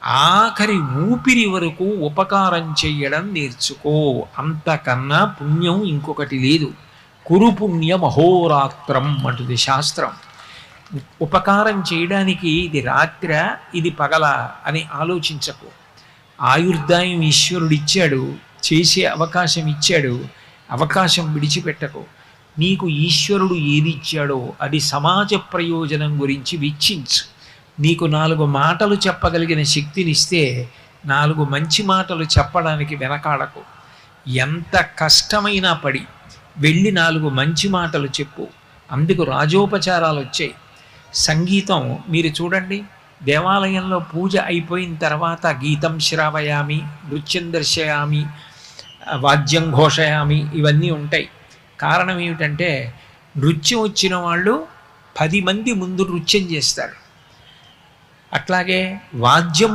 ఆఖరి ఊపిరి వరకు ఉపకారం చెయ్యడం నేర్చుకో. అంతకన్నా పుణ్యం ఇంకొకటి లేదు. కురు పుణ్యం అహోరాత్రం అంటుంది శాస్త్రం. ఉపకారం చేయడానికి ఇది రాత్ర, ఇది పగల అని ఆలోచించకు. ఆయుర్దాయం ఈశ్వరుడిచ్చాడు, చేసే అవకాశం ఇచ్చాడు, అవకాశం విడిచిపెట్టకు. నీకు ఈశ్వరుడు ఏది ఇచ్చాడో అది సమాజ ప్రయోజనం గురించి వెచ్చించు. నీకు 4 మాటలు చెప్పగలిగిన శక్తినిస్తే 4 మంచి మాటలు చెప్పడానికి వెనకాడకు. ఎంత కష్టమైనా పడి వెళ్ళి 4 మంచి మాటలు చెప్పు. అందుకు రాజోపచారాలు వచ్చాయి. సంగీతం మీరు చూడండి, దేవాలయంలో పూజ అయిపోయిన తర్వాత గీతం శ్రావయామి, నృత్యం దర్శయామి, వాద్యం ఘోషయామి, ఇవన్నీ ఉంటాయి. కారణం ఏమిటంటే నృత్యం వచ్చిన వాళ్ళు 10 మంది ముందు నృత్యం చేస్తారు. అట్లాగే వాద్యం